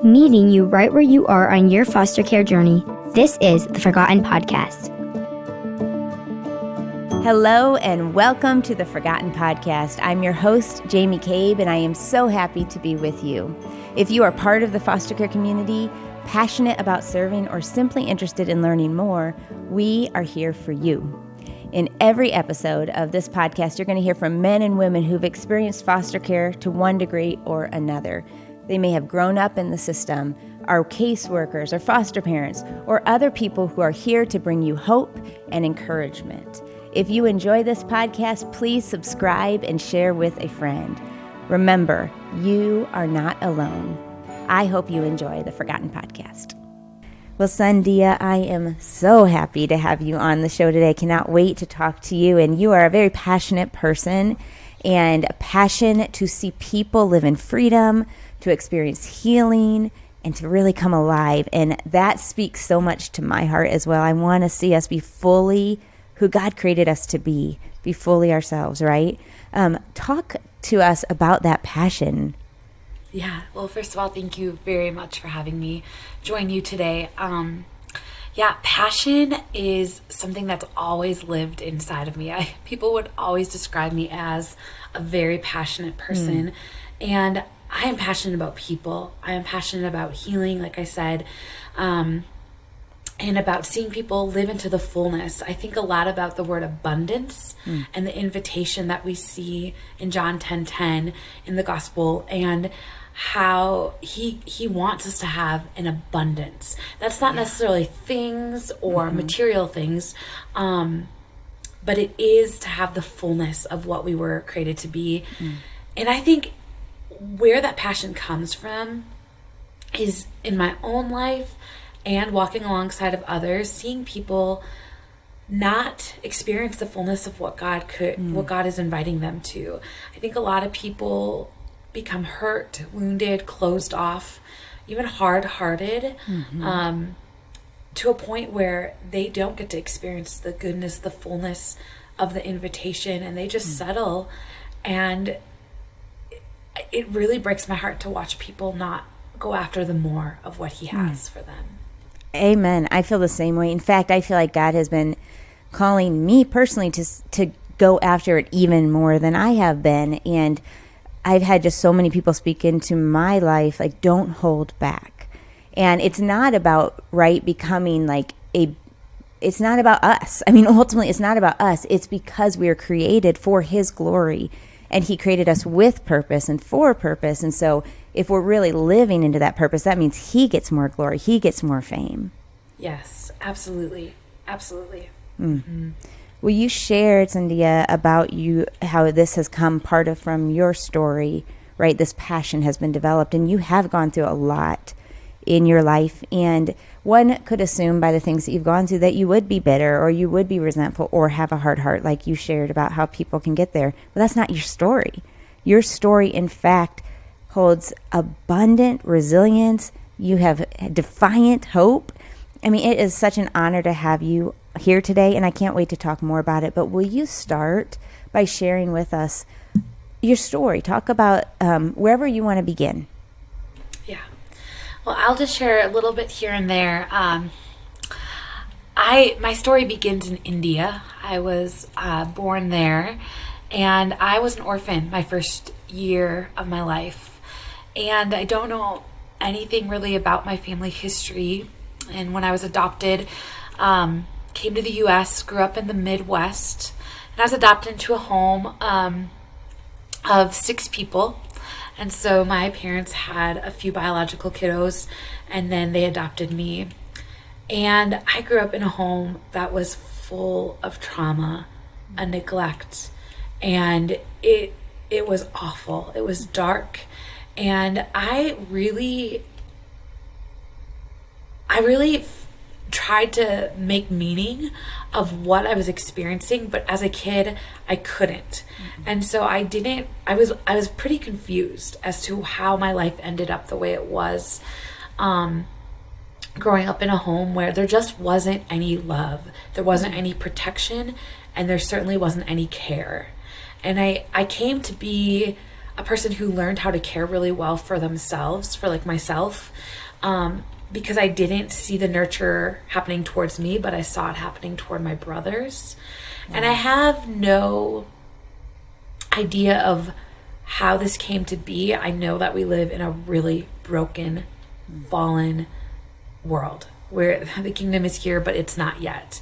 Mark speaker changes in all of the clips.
Speaker 1: meeting you right where you are on your foster care journey. This is the Forgotten Podcast.
Speaker 2: Hello and welcome to the Forgotten Podcast. I'm your host, Jamie Cabe, and I am so happy to be with you. If you are part of the foster care community, passionate about serving, or simply interested in learning more, we are here for you. In every episode of this podcast, you're going to hear from men and women who've experienced foster care to one degree or another. They may have grown up in the system, are caseworkers or foster parents, or other people who are here to bring you hope and encouragement. If you enjoy this podcast, please subscribe and share with a friend. Remember, you are not alone. I hope you enjoy the Forgotten Podcast. Well, Sandhya, I am so happy to have you on the show today. I cannot wait to talk to you. And you are a very passionate person and a passion to see people live in freedom, to experience healing, and to really come alive. And that speaks so much to my heart as well. I want to see us be fully who God created us to be fully ourselves, right? Talk to us about that passion.
Speaker 3: Yeah, well, first of all, thank you very much for having me join you today. Passion is something that's always lived inside of me. People would always describe me as a very passionate person, and I am passionate about people. I am passionate about healing, like I said, and about seeing people live into the fullness. I think a lot about the word abundance and the invitation that we see in John 10:10 in the gospel, and how he wants us to have an abundance. That's not necessarily things or material things, but it is to have the fullness of what we were created to be. And I think where that passion comes from is in my own life and walking alongside of others, seeing people not experience the fullness of what God is inviting them to. I think a lot of people become hurt, wounded, closed off, even hard-hearted, to a point where they don't get to experience the goodness, the fullness of the invitation, and they just settle. And it really breaks my heart to watch people not go after the more of what he has for them.
Speaker 2: Amen. I feel the same way. In fact, I feel like God has been calling me personally to go after it even more than I have been. And I've had just so many people speak into my life, like, don't hold back. And it's not about, becoming it's not about us. I mean, ultimately, it's not about us. It's because we are created for his glory. And he created us with purpose and for purpose. And so if we're really living into that purpose, that means he gets more glory. He gets more fame.
Speaker 3: Yes, absolutely. Absolutely.
Speaker 2: Well, you shared, Sandhya, about how this has come from your story, right? This passion has been developed, and you have gone through a lot in your life. And one could assume by the things that you've gone through that you would be bitter or you would be resentful or have a hard heart, like you shared about how people can get there. But that's not your story. Your story, in fact, holds abundant resilience. You have defiant hope. I mean, it is such an honor to have you here today, and I can't wait to talk more about it. But will you start by sharing with us your story? Talk about wherever you want to begin.
Speaker 3: Yeah. Well, I'll just share a little bit here and there. My story begins in India. I was born there, and I was an orphan my first year of my life. And I don't know anything really about my family history. And when I was adopted, came to the U.S., grew up in the Midwest, and I was adopted into a home of 6 people. And so my parents had a few biological kiddos, and then they adopted me. And I grew up in a home that was full of trauma and neglect, and it was awful. It was dark, and I really tried to make meaning of what I was experiencing, but as a kid, I couldn't. And so I was pretty confused as to how my life ended up the way it was, growing up in a home where there just wasn't any love, there wasn't any protection, and there certainly wasn't any care. And I came to be a person who learned how to care really well for themselves, for like myself, because I didn't see the nurture happening towards me, but I saw it happening toward my brothers. And I have no idea of how this came to be. I know that we live in a really broken, fallen world where the kingdom is here, but it's not yet.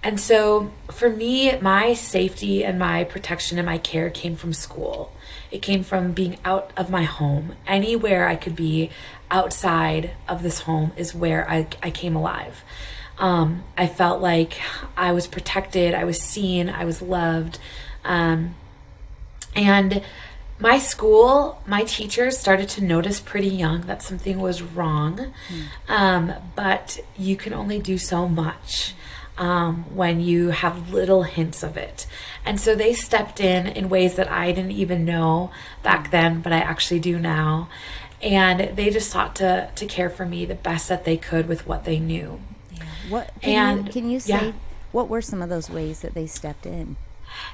Speaker 3: And so for me, my safety and my protection and my care came from school. It came from being out of my home. Anywhere I could be outside of this home is where I came alive. I felt like I was protected, I was seen, I was loved. And my school, my teachers started to notice pretty young that something was wrong. But you can only do so much when you have little hints of it. And so they stepped in ways that I didn't even know back then, but I actually do now. And they just sought to care for me the best that they could with what they knew.
Speaker 2: Yeah. Can you say, what were some of those ways that they stepped in?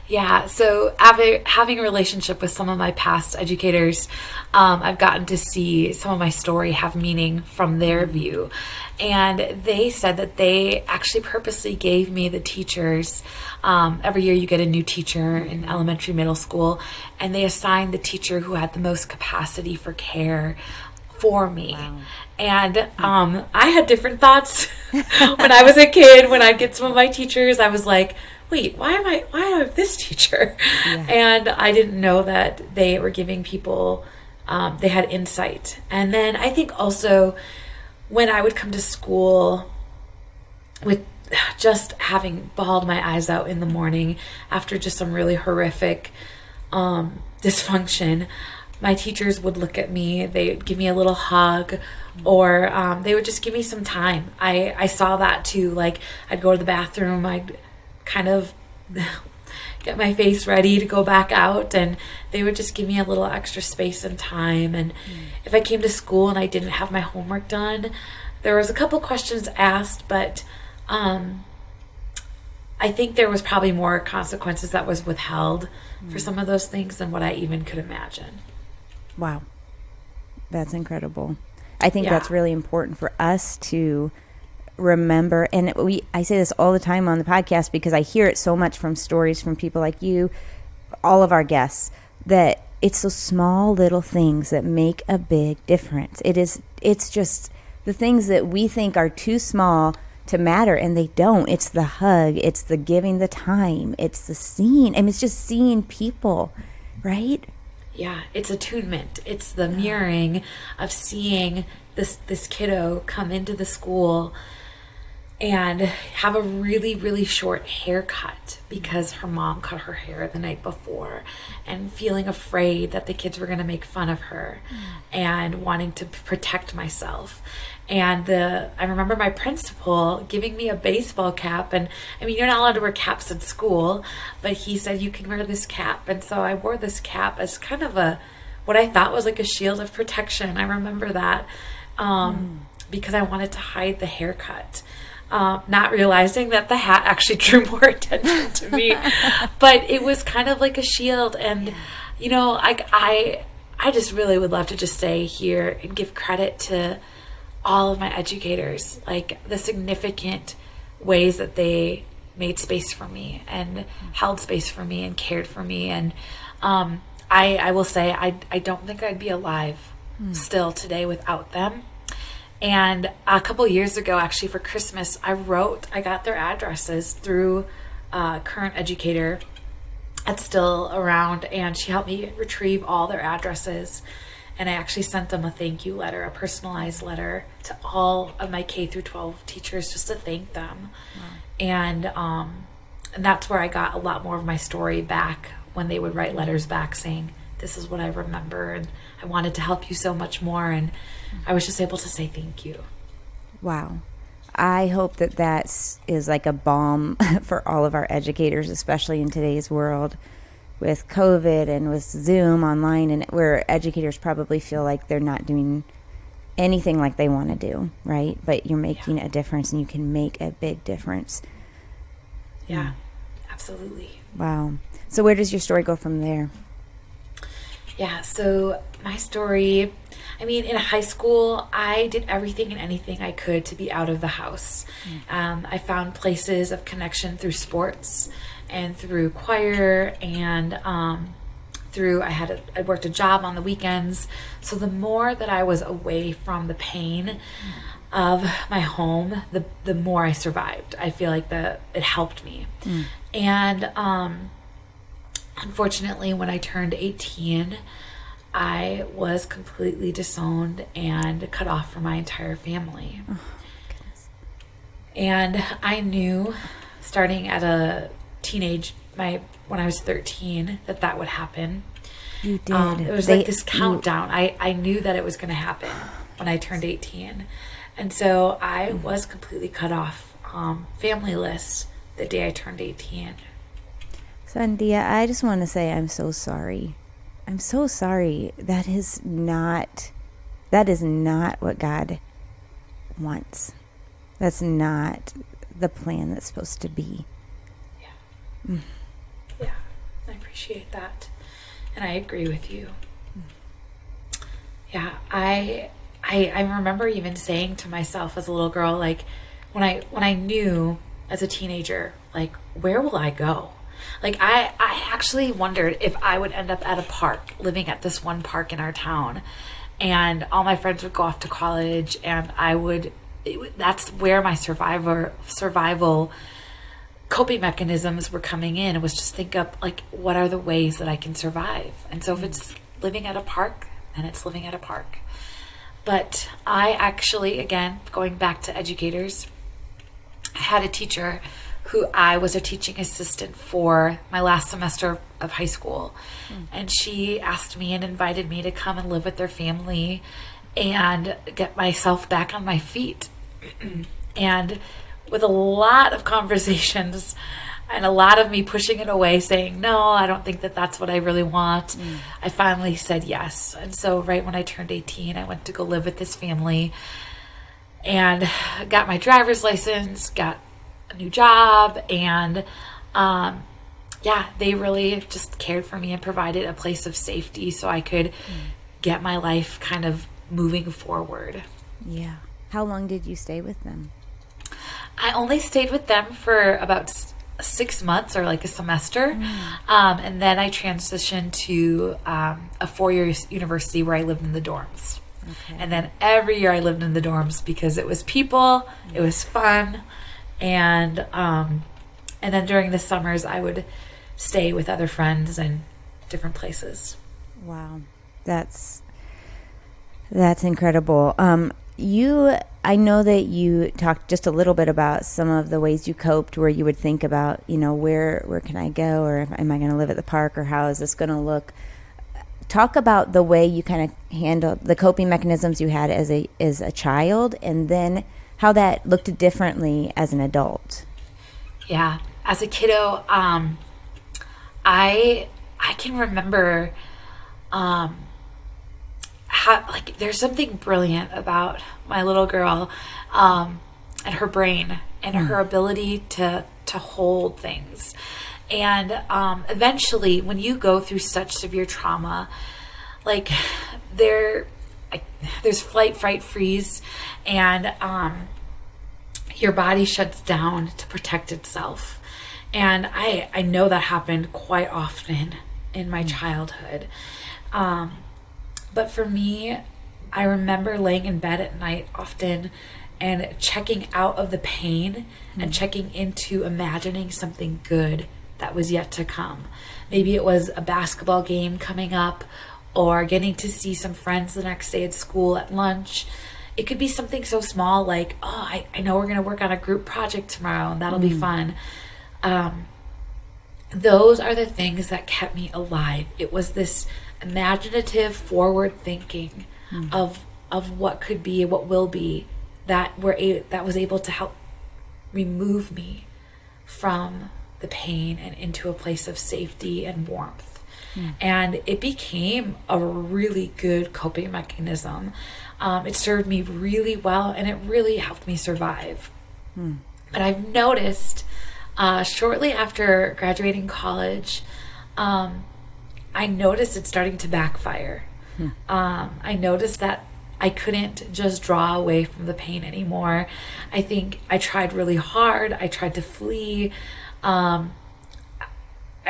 Speaker 3: Yeah, so having a relationship with some of my past educators, I've gotten to see some of my story have meaning from their view. And they said that they actually purposely gave me the teachers. Every year you get a new teacher in elementary, middle school, and they assigned the teacher who had the most capacity for care for me. Wow. And I had different thoughts when I was a kid. When I'd get some of my teachers, I was like, wait, why am I this teacher? Yeah. And I didn't know that they were giving people, they had insight. And then I think also when I would come to school with just having bawled my eyes out in the morning after just some really horrific dysfunction, my teachers would look at me, they'd give me a little hug, or they would just give me some time. I saw that too. Like, I'd go to the bathroom, I'd kind of get my face ready to go back out, and they would just give me a little extra space and time. And if I came to school and I didn't have my homework done, there was a couple questions asked, but I think there was probably more consequences that was withheld for some of those things than what I even could imagine.
Speaker 2: Wow. That's incredible. I think that's really important for us to remember. And I say this all the time on the podcast because I hear it so much from stories from people like you, all of our guests, that it's those small little things that make a big difference. It's just the things that we think are too small to matter, and they don't. It's the hug, it's the giving the time, it's the seeing. I mean, it's just seeing people, right?
Speaker 3: Yeah, it's attunement. It's the mirroring of seeing this kiddo come into the school and have a really, really short haircut because her mom cut her hair the night before, and feeling afraid that the kids were going to make fun of her and wanting to protect myself. And I remember my principal giving me a baseball cap, and I mean, you're not allowed to wear caps at school, but he said, you can wear this cap. And so I wore this cap as kind of what I thought was like a shield of protection. I remember that because I wanted to hide the haircut. Not realizing that the hat actually drew more attention to me, but it was kind of like a shield. And, you know, I just really would love to just say here and give credit to all of my educators, like the significant ways that they made space for me and held space for me and cared for me. And I will say, I don't think I'd be alive still today without them. And a couple years ago, actually for Christmas, I got their addresses through a current educator that's still around, and she helped me retrieve all their addresses. And I actually sent them a thank you letter, a personalized letter to all of my K through 12 teachers just to thank them. Wow. And that's where I got a lot more of my story back when they would write letters back saying, this is what I remember, and I wanted to help you so much more. And I was just able to say thank you.
Speaker 2: Wow. I hope that is like a balm for all of our educators, especially in today's world with COVID and with Zoom online, and where educators probably feel like they're not doing anything like they want to do, right? But you're making a difference, and you can make a big difference.
Speaker 3: Yeah, absolutely.
Speaker 2: Wow. So where does your story go from there?
Speaker 3: Yeah, so my story, I mean, in high school, I did everything and anything I could to be out of the house. I found places of connection through sports and through choir and I worked a job on the weekends. So the more that I was away from the pain of my home, the more I survived. I feel like it helped me. And unfortunately, when I turned 18, I was completely disowned and cut off from my entire family.
Speaker 2: Oh, goodness.
Speaker 3: And I knew, starting at when I was 13, that would happen.
Speaker 2: You did.
Speaker 3: It was like this countdown. I knew that it was going to happen when I turned 18. And so I was completely cut off, familyless, the day I turned 18.
Speaker 2: Sandhya, I just want to say I'm so sorry. I'm so sorry. That is not what God wants. That's not the plan that's supposed to be.
Speaker 3: Yeah. Yeah, I appreciate that. And I agree with you. Yeah, I remember even saying to myself as a little girl, like, when I knew as a teenager, like, where will I go? Like, I actually wondered if I would end up at a park, living at this one park in our town, and all my friends would go off to college, and that's where my survival coping mechanisms were coming in. It was just think up, like, what are the ways that I can survive? And so if it's living at a park, then it's living at a park. But I actually, again, going back to educators, I had a teacher who I was a teaching assistant for my last semester of high school. And she asked me and invited me to come and live with their family and get myself back on my feet. And with a lot of conversations and a lot of me pushing it away, saying, no, I don't think that that's what I really want, I finally said yes. And so right when I turned 18, I went to go live with this family and got my driver's license, got a new job, and they really just cared for me and provided a place of safety so I could get my life kind of moving forward.
Speaker 2: Yeah. How long did you stay with them?
Speaker 3: I only stayed with them for about 6 months or like a semester. And then I transitioned to a 4-year university where I lived in the dorms.
Speaker 2: Okay.
Speaker 3: And then every year I lived in the dorms because it was people, it was fun. And then during the summers, I would stay with other friends in different places.
Speaker 2: Wow, that's incredible. I know that you talked just a little bit about some of the ways you coped, where you would think about, where can I go, or am I going to live at the park, or how is this going to look? Talk about the way you kind of handled the coping mechanisms you had as a child, and then how that looked differently as an adult.
Speaker 3: Yeah, as a kiddo, I can remember how, like, there's something brilliant about my little girl and her brain and her ability to hold things. And eventually, when you go through such severe trauma, like, there's flight, fright, freeze, and your body shuts down to protect itself. And I know that happened quite often in my childhood. But for me, I remember laying in bed at night often and checking out of the pain and checking into imagining something good that was yet to come. Maybe it was a basketball game coming up, or getting to see some friends the next day at school at lunch. It could be something so small like, I know we're going to work on a group project tomorrow and that'll be fun. Those are the things that kept me alive. It was this imaginative forward thinking of what could be, what will be, that was able to help remove me from the pain and into a place of safety and warmth. And it became a really good coping mechanism. It served me really well, and it really helped me survive. But I've noticed shortly after graduating college, I noticed it starting to backfire. I noticed that I couldn't just draw away from the pain anymore. I think I tried really hard. I tried to flee. I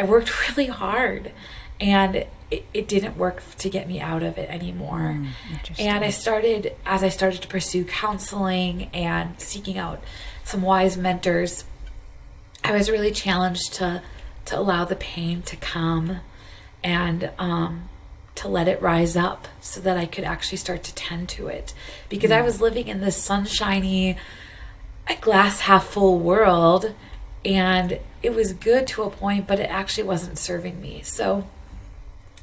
Speaker 3: worked really hard, and it didn't work to get me out of it anymore. And as I started to pursue counseling and seeking out some wise mentors, I was really challenged to allow the pain to come and to let it rise up so that I could actually start to tend to it. Because I was living in this sunshiny, glass half full world, and it was good to a point, but it actually wasn't serving me. So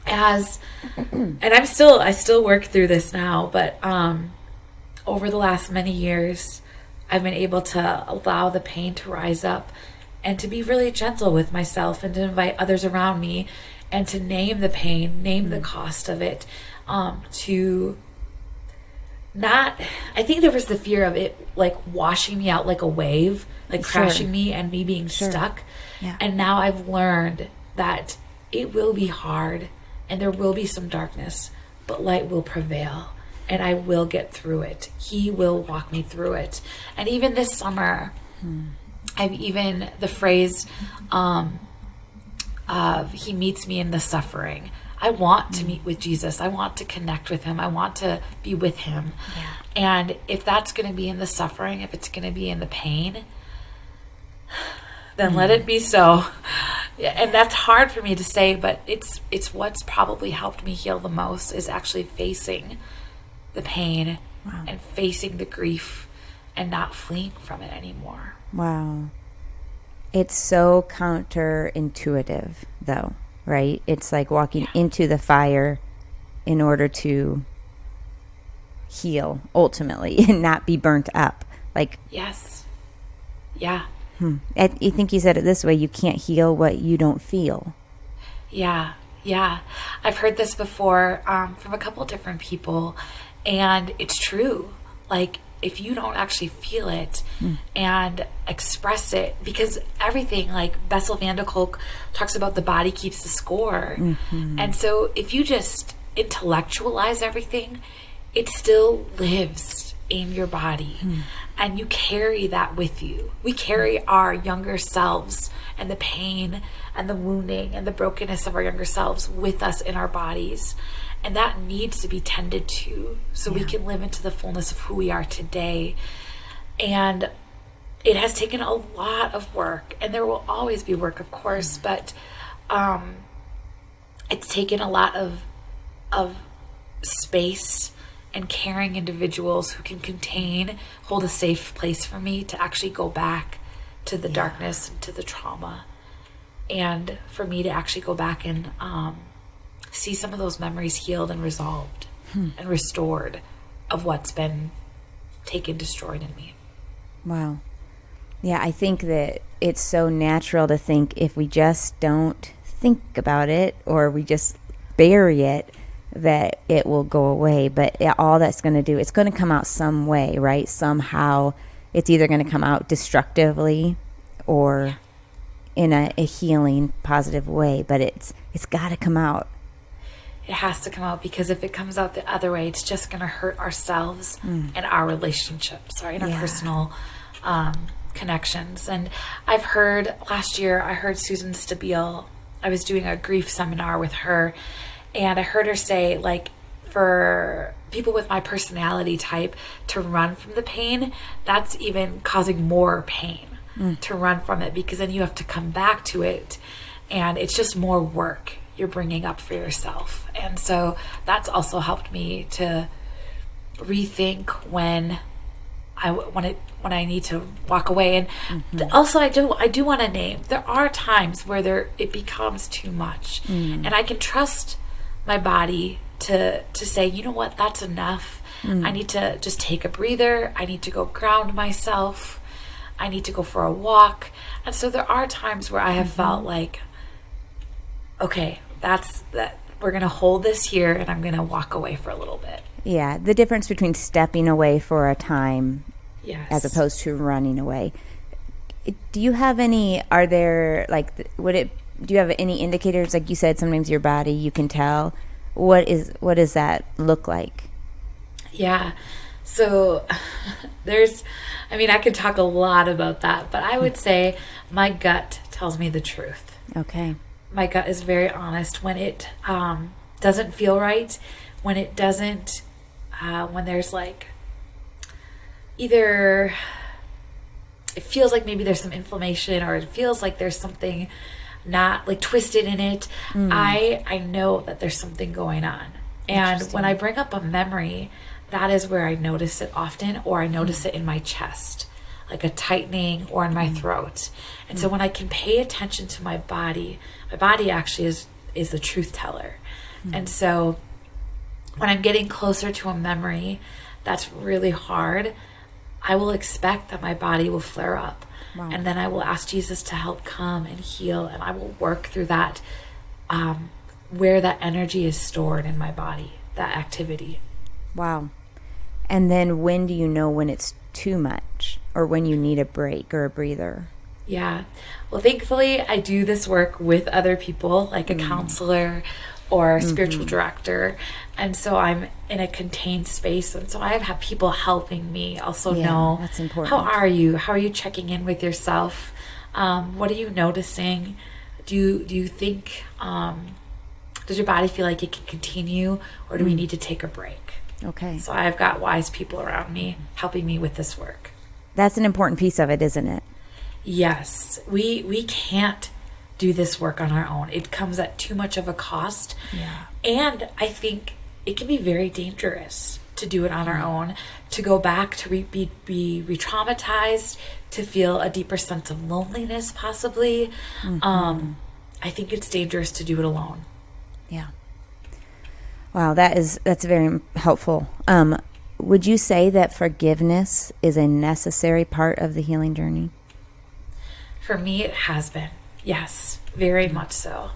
Speaker 3: and I still work through this now, but over the last many years, I've been able to allow the pain to rise up and to be really gentle with myself and to invite others around me and to name the pain, name the cost of it, to not, I think there was the fear of it like washing me out like a wave, like crashing me and me being stuck.
Speaker 2: Yeah.
Speaker 3: And now I've learned that it will be hard and there will be some darkness, but light will prevail and I will get through it. He will walk me through it. And even this summer, I've even the phrase of he meets me in the suffering. I want to meet with Jesus. I want to connect with him. I want to be with him.
Speaker 2: Yeah.
Speaker 3: And if that's going to be in the suffering, if it's going to be in the pain, then let it be so. And that's hard for me to say, but it's what's probably helped me heal the most is actually facing the pain and facing the grief and not fleeing from it anymore.
Speaker 2: Wow. It's so counterintuitive, though, right? It's like walking into the fire in order to heal, ultimately, and not be burnt up. Like,
Speaker 3: yes. Yeah.
Speaker 2: I think you said it this way, you can't heal what you don't feel.
Speaker 3: Yeah. I've heard this before from a couple different people, and it's true. Like, if you don't actually feel it and express it, because everything, like Bessel van der Kolk talks about, the body keeps the score. And so if you just intellectualize everything, it still lives in your body. And you carry that with you. We carry our younger selves and the pain and the wounding and the brokenness of our younger selves with us in our bodies. And that needs to be tended to so we can live into the fullness of who we are today. And it has taken a lot of work, and there will always be work, of course, but it's taken a lot of space and caring individuals who can hold a safe place for me to actually go back to the darkness and to the trauma, and for me to actually go back and see some of those memories healed and resolved and restored of what's been destroyed in me.
Speaker 2: Wow. Yeah, I think that it's so natural to think if we just don't think about it or we just bury it, that it will go away. But all that's going to do, it's going to come out some way, right? Somehow it's either going to come out destructively or in a healing, positive way. But it's got to come out.
Speaker 3: It has to come out, because if it comes out the other way, it's just going to hurt ourselves and our relationships, our interpersonal connections. And I've heard, last year, I heard Susan Stabile, I was doing a grief seminar with her, and I heard her say, like, for people with my personality type to run from the pain, that's even causing more pain to run from it, because then you have to come back to it, and it's just more work you're bringing up for yourself. And so that's also helped me to rethink when I need to walk away. And also I do want to name, there are times where it becomes too much, and I can trust my body to say, you know what, that's enough. I need to just take a breather. I need to go ground myself. I need to go for a walk. And so there are times where I have felt like, okay, that's that. We're going to hold this here, and I'm going to walk away for a little bit.
Speaker 2: Yeah, the difference between stepping away for a time as opposed to running away. Do you have any, are there, like, would it do you have any indicators? Like you said, sometimes your body, you can tell. What does that look like?
Speaker 3: Yeah. So I could talk a lot about that, but I would say my gut tells me the truth.
Speaker 2: Okay.
Speaker 3: My gut is very honest when it doesn't feel right, when it doesn't, when there's like either it feels like maybe there's some inflammation or it feels like there's something not like twisted in it. I know that there's something going on. And when I bring up a memory, that is where I notice it often, or I notice it in my chest, like a tightening, or in my throat. And so when I can pay attention to my body actually is the truth teller. And so when I'm getting closer to a memory that's really hard, I will expect that my body will flare up. Wow. And then I will ask Jesus to help come and heal, and I will work through that, where that energy is stored in my body, that activity.
Speaker 2: Wow. And then when do you know when it's too much, or when you need a break or a breather?
Speaker 3: Yeah. Well, thankfully, I do this work with other people, like a counselor or a spiritual director. And so I'm in a contained space. And so I have people helping me also know,
Speaker 2: that's important.
Speaker 3: How are you? How are you checking in with yourself? What are you noticing? Do you think, does your body feel like it can continue, or do we need to take a break?
Speaker 2: Okay.
Speaker 3: So I've got wise people around me helping me with this work.
Speaker 2: That's an important piece of it, isn't it?
Speaker 3: Yes. We can't do this work on our own. It comes at too much of a cost.
Speaker 2: Yeah.
Speaker 3: And I think it can be very dangerous to do it on our own, to go back to be re-traumatized, to feel a deeper sense of loneliness possibly. I think it's dangerous to do it alone.
Speaker 2: Yeah. Wow, that's very helpful. Would you say that forgiveness is a necessary part of the healing journey?
Speaker 3: For me, it has been. Yes, very much so.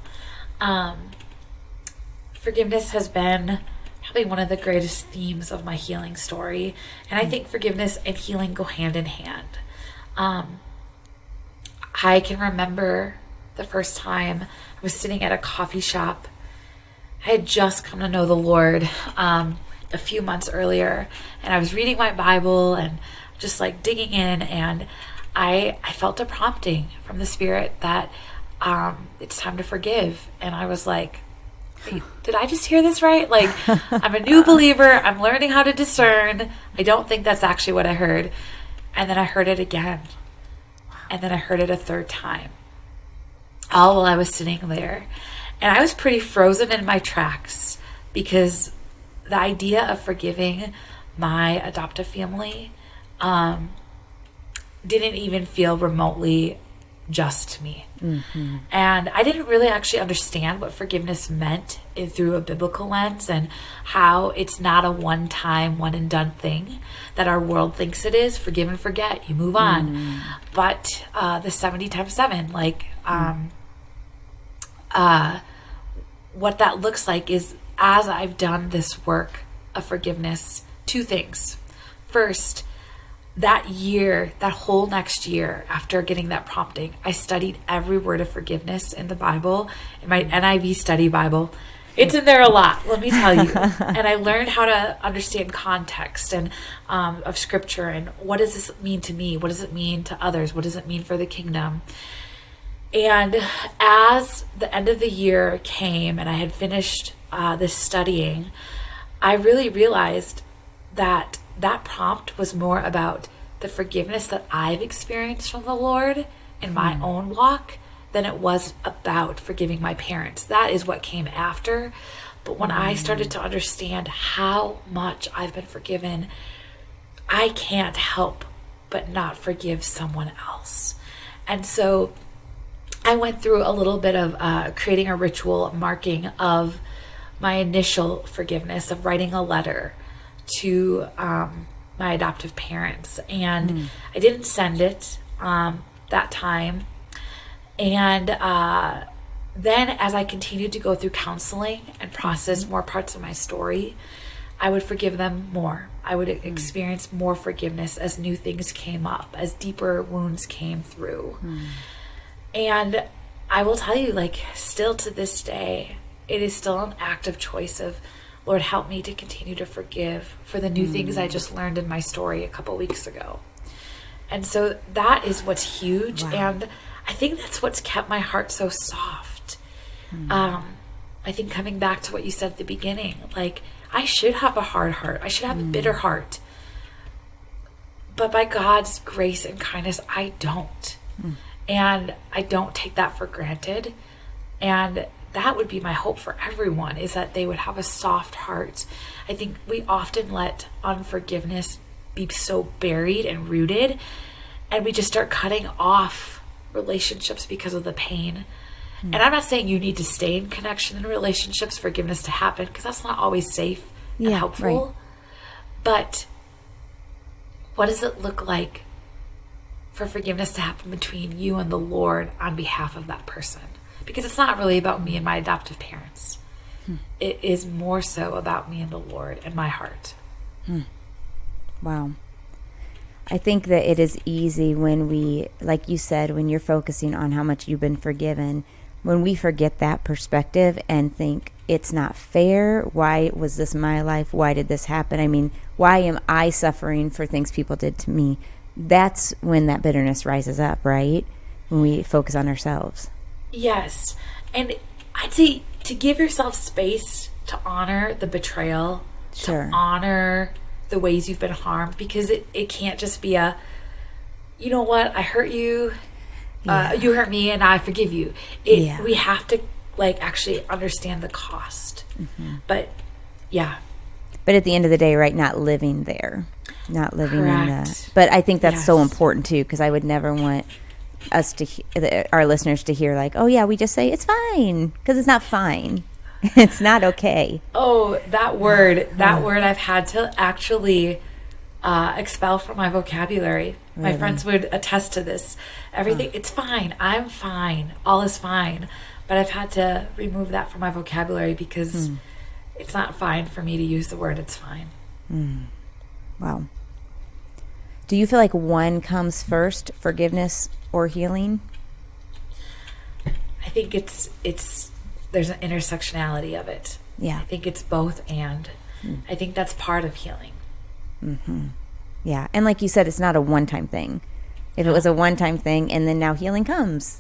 Speaker 3: Forgiveness has been probably one of the greatest themes of my healing story. And I think forgiveness and healing go hand in hand. I can remember the first time I was sitting at a coffee shop. I had just come to know the Lord a few months earlier, and I was reading my Bible and just like digging in, and I felt a prompting from the Spirit that it's time to forgive. And I was like, hey, did I just hear this right? Like, I'm a new believer. I'm learning how to discern. I don't think that's actually what I heard. And then I heard it again. And then I heard it a third time, all while I was sitting there. And I was pretty frozen in my tracks, because the idea of forgiving my adoptive family didn't even feel remotely just to me. And I didn't really actually understand what forgiveness meant through a biblical lens, and how it's not a one-time, one-and-done thing that our world thinks it is. Forgive and forget, you move on. But the 70 times 7, like what that looks like is, as I've done this work of forgiveness, two things. First, that year, that whole next year after getting that prompting, I studied every word of forgiveness in the Bible, in my NIV study Bible. It's in there a lot, let me tell you. And I learned how to understand context and of Scripture, and what does this mean to me? What does it mean to others? What does it mean for the kingdom? And as the end of the year came and I had finished this studying, I really realized that that prompt was more about the forgiveness that I've experienced from the Lord in my own walk than it was about forgiving my parents. That is what came after. But when I started to understand how much I've been forgiven, I can't help but not forgive someone else. And so I went through a little bit of creating a ritual marking of my initial forgiveness, of writing a letter to my adoptive parents. And I didn't send it that time. And then as I continued to go through counseling and process more parts of my story, I would forgive them more. I would experience more forgiveness as new things came up, as deeper wounds came through. And I will tell you, like, still to this day, it is still an active choice of, Lord, help me to continue to forgive for the new things I just learned in my story a couple weeks ago. And so that is what's huge.
Speaker 2: Wow.
Speaker 3: And I think that's what's kept my heart so soft. I think coming back to what you said at the beginning, like, I should have a hard heart. I should have a bitter heart. But by God's grace and kindness, I don't. And I don't take that for granted. And that would be my hope for everyone, is that they would have a soft heart. I think we often let unforgiveness be so buried and rooted, and we just start cutting off relationships because of the pain. And I'm not saying you need to stay in connection in relationships, forgiveness to happen, because that's not always safe and helpful.
Speaker 2: Right.
Speaker 3: But what does it look like for forgiveness to happen between you and the Lord on behalf of that person? Because it's not really about me and my adoptive parents. It is more so about me and the Lord and my heart.
Speaker 2: Wow. I think that it is easy when we, like you said, when you're focusing on how much you've been forgiven, when we forget that perspective and think it's not fair. Why was this my life? Why did this happen? I mean, why am I suffering for things people did to me? That's when that bitterness rises up, right? When we focus on ourselves. Yes.
Speaker 3: And I'd say to give yourself space to honor the betrayal,
Speaker 2: Sure.
Speaker 3: to honor the ways you've been harmed, because it can't just be a, you know what, I hurt you, you hurt me, and I forgive you. We have to, like, actually understand the cost. But
Speaker 2: But at the end of the day, right, not living there, not living in
Speaker 3: Correct.
Speaker 2: that. But I think that's so
Speaker 3: Yes.
Speaker 2: important too, because I would never want us to, our listeners to hear like, oh yeah, we just say it's fine, because it's not fine. It's not okay.
Speaker 3: Oh, that word I've had to actually expel from my vocabulary. My
Speaker 2: Really?
Speaker 3: friends would attest to this. Everything, it's fine. I'm fine. All is fine. But I've had to remove that from my vocabulary because it's not fine for me to use the word it's fine.
Speaker 2: Wow. Do you feel like one comes first, forgiveness or healing?
Speaker 3: I think it's there's an intersectionality of it.
Speaker 2: Yeah.
Speaker 3: I think it's both, and I think that's part of healing.
Speaker 2: Yeah. And like you said, it's not a one-time thing. If it was a one-time thing and then now healing comes,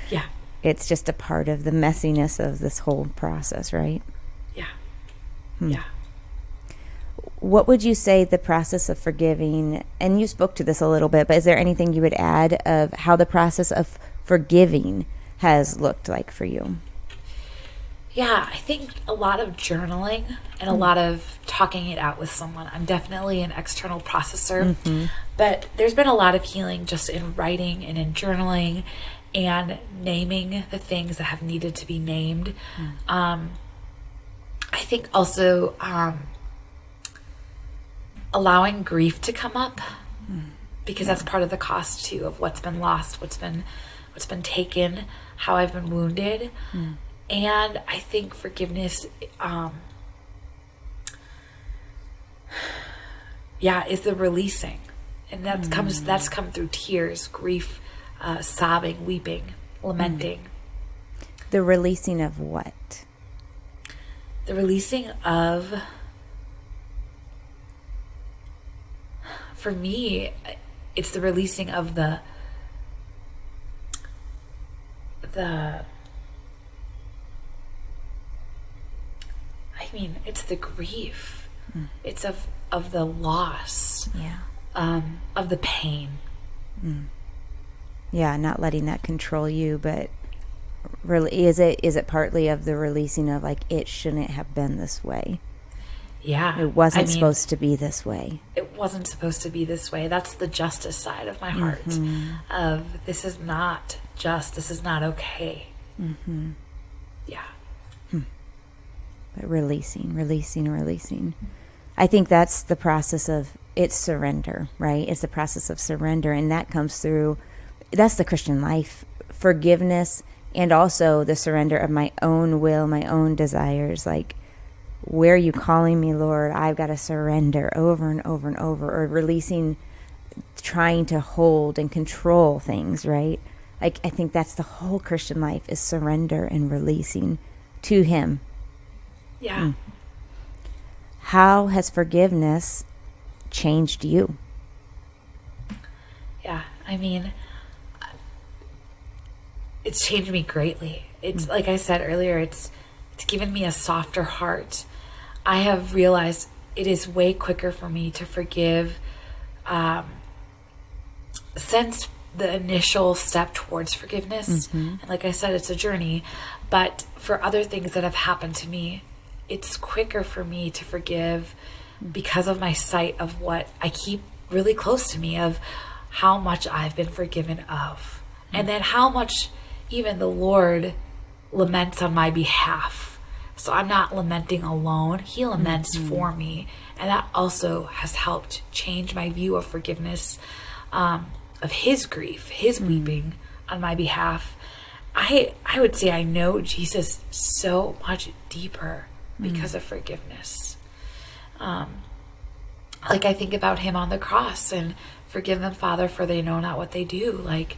Speaker 3: Yeah.
Speaker 2: it's just a part of the messiness of this whole process, right?
Speaker 3: Yeah. Yeah.
Speaker 2: What would you say the process of forgiving, and you spoke to this a little bit, but is there anything you would add of how the process of forgiving has looked like for you?
Speaker 3: Yeah, I think a lot of journaling and a lot of talking it out with someone. I'm definitely an external processor, but there's been a lot of healing just in writing and in journaling and naming the things that have needed to be named. I think also allowing grief to come up, because that's part of the cost too of what's been lost, what's been taken, how I've been wounded. And I think forgiveness, is the releasing, and that's come through tears, grief, sobbing, weeping, lamenting.
Speaker 2: The releasing of what?
Speaker 3: The releasing of, for me, it's the releasing of the it's the grief. It's of the loss. Of the pain.
Speaker 2: Yeah, not letting that control you, but really, is it partly of the releasing of like, it shouldn't have been this way?
Speaker 3: Yeah.
Speaker 2: It wasn't supposed to be this way.
Speaker 3: It wasn't supposed to be this way. That's the justice side of my heart. Of, this is not just, this is not okay. Yeah.
Speaker 2: But releasing. I think that's the process of, it's surrender, right? It's the process of surrender, and that comes through, that's the Christian life, forgiveness, and also the surrender of my own will, my own desires. Like, where are you calling me, Lord? I've got to surrender over and over and over, or releasing, trying to hold and control things, right? Like, I think that's the whole Christian life, is surrender and releasing to him.
Speaker 3: Yeah.
Speaker 2: How has forgiveness changed you?
Speaker 3: Yeah. I mean, it's changed me greatly. It's like I said earlier, it's given me a softer heart. I have realized it is way quicker for me to forgive since the initial step towards forgiveness. And like I said, it's a journey. But for other things that have happened to me, it's quicker for me to forgive because of my sight of what I keep really close to me, of how much I've been forgiven of. And then how much even the Lord laments on my behalf. So I'm not lamenting alone. He laments for me. And that also has helped change my view of forgiveness, of his grief, his weeping on my behalf. I would say I know Jesus so much deeper because of forgiveness. Like I think about him on the cross and forgive them, Father, for they know not what they do. Like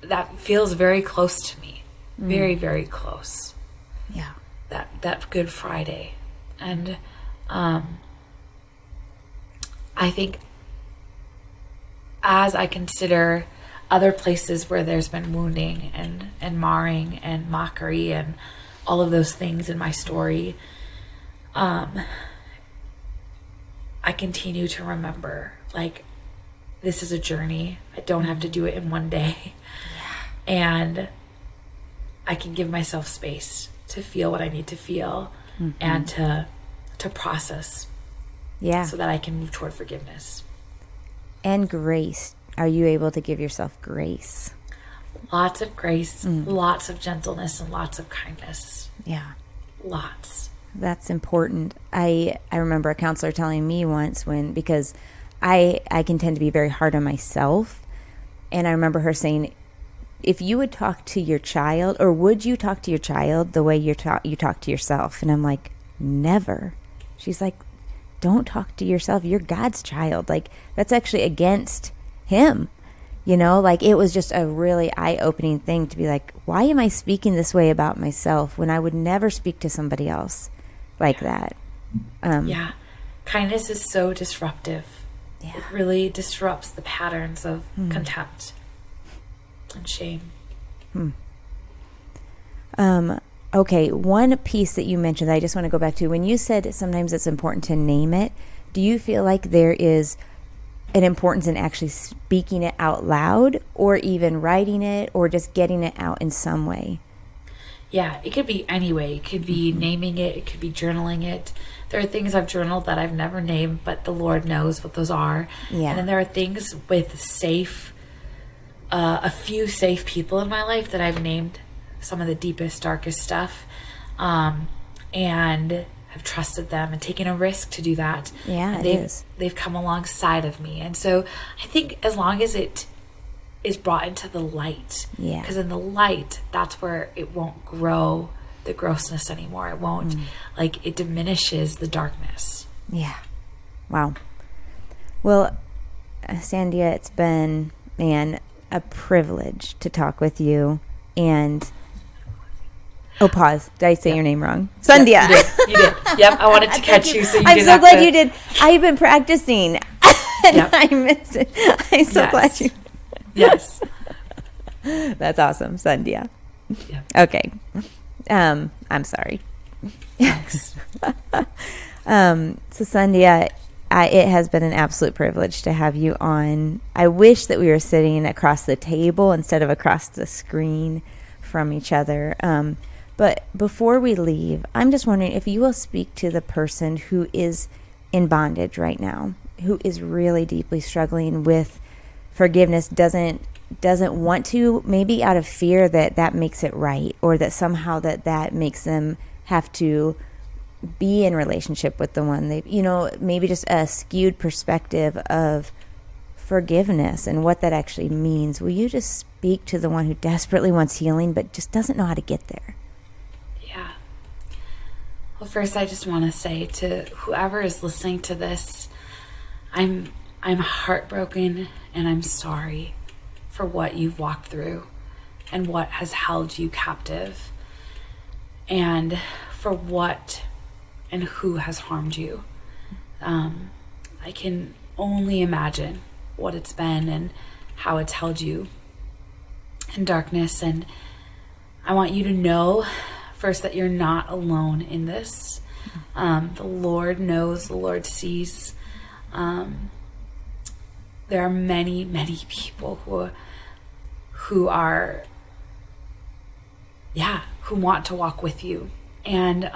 Speaker 3: that feels very close to me. Very, very close.
Speaker 2: Yeah.
Speaker 3: That Good Friday. And I think as I consider other places where there's been wounding and marring and mockery and all of those things in my story, I continue to remember, like, this is a journey. I don't have to do it in one day. And I can give myself space to feel what I need to feel and to process.
Speaker 2: Yeah.
Speaker 3: So that I can move toward forgiveness.
Speaker 2: And grace. Are you able to give yourself grace?
Speaker 3: Lots of grace, lots of gentleness, and lots of kindness.
Speaker 2: Yeah.
Speaker 3: Lots.
Speaker 2: That's important. I remember a counselor telling me once, because I can tend to be very hard on myself. And I remember her saying, if you would talk to your child, or would you talk to your child the way you talk to yourself? And I'm like, never. She's like, don't talk to yourself. You're God's child. Like, that's actually against him. You know, like, it was just a really eye-opening thing to be like, why am I speaking this way about myself when I would never speak to somebody else like that?
Speaker 3: Yeah. Kindness is so disruptive.
Speaker 2: Yeah.
Speaker 3: It really disrupts the patterns of contempt and shame.
Speaker 2: Okay, one piece that you mentioned that I just want to go back to, when you said sometimes it's important to name it, do you feel like there is an importance in actually speaking it out loud, or even writing it, or just getting it out in some way?
Speaker 3: Yeah, it could be any way. It could be naming it. It could be journaling it. There are things I've journaled that I've never named, but the Lord knows what those are.
Speaker 2: Yeah.
Speaker 3: And then there are things with a few safe people in my life that I've named some of the deepest, darkest stuff, and have trusted them and taken a risk to do that.
Speaker 2: Yeah,
Speaker 3: and they've come alongside of me. And so I think as long as it is brought into the light, because in the light, that's where it won't grow the grossness anymore. It won't, like, it diminishes the darkness.
Speaker 2: Yeah. Wow. Well, Sandhya, it's been, a privilege to talk with you. And pause. Did I say your name wrong? Sandhya.
Speaker 3: Yep, you did. Yep, I wanted to catch you so you
Speaker 2: I'm
Speaker 3: didn't
Speaker 2: so
Speaker 3: have
Speaker 2: glad
Speaker 3: to...
Speaker 2: you did. I've been practicing and I missed it. I'm so glad you...
Speaker 3: Yes.
Speaker 2: That's awesome, Sandhya.
Speaker 3: Yep.
Speaker 2: Okay. I'm sorry.
Speaker 3: Thanks.
Speaker 2: So Sandhya, it has been an absolute privilege to have you on. I wish that we were sitting across the table instead of across the screen from each other. But before we leave, I'm just wondering if you will speak to the person who is in bondage right now, who is really deeply struggling with forgiveness, doesn't want to, maybe out of fear that makes it right, or that somehow that makes them have to be in relationship with the one they, maybe just a skewed perspective of forgiveness and what that actually means. Will you just speak to the one who desperately wants healing but just doesn't know how to get there?
Speaker 3: Yeah. Well, first I just want to say to whoever is listening to this, I'm heartbroken and I'm sorry for what you've walked through and what has held you captive, and for what and who has harmed you. I can only imagine what it's been and how it's held you in darkness. And I want you to know first that you're not alone in this. The Lord knows, the Lord sees. There are many, many people who are, who want to walk with you. And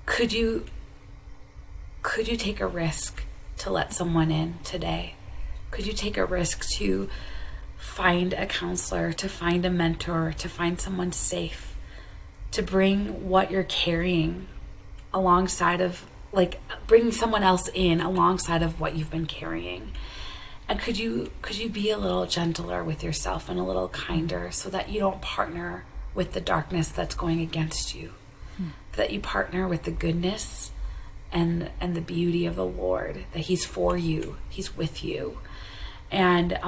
Speaker 3: could you take a risk to let someone in today? Could you take a risk to find a counselor, to find a mentor, to find someone safe, to bring what you're carrying alongside of, like, bring someone else in alongside of what you've been carrying? And could you be a little gentler with yourself and a little kinder, so that you don't partner with the darkness that's going against you, that you partner with the goodness and the beauty of the Lord, that He's for you, He's with you. And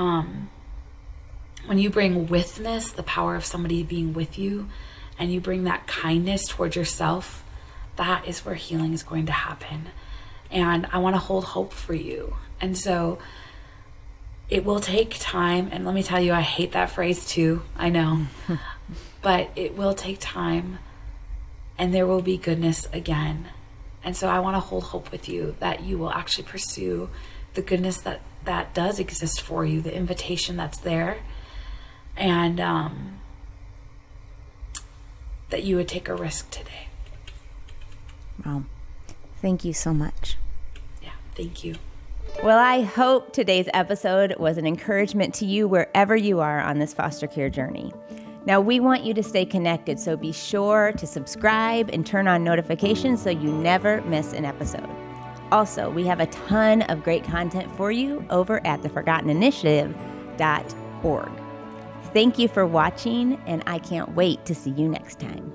Speaker 3: when you bring witness, the power of somebody being with you, and you bring that kindness towards yourself, that is where healing is going to happen. And I want to hold hope for you. And so it will take time. And let me tell you, I hate that phrase too. I know. But it will take time, and there will be goodness again. And so I want to hold hope with you that you will actually pursue the goodness that does exist for you, the invitation that's there, and that you would take a risk today.
Speaker 2: Wow. Thank you so much.
Speaker 3: Yeah, thank you.
Speaker 2: Well, I hope today's episode was an encouragement to you wherever you are on this foster care journey. Now, we want you to stay connected, so be sure to subscribe and turn on notifications so you never miss an episode. Also, we have a ton of great content for you over at theforgotteninitiative.org. Thank you for watching, and I can't wait to see you next time.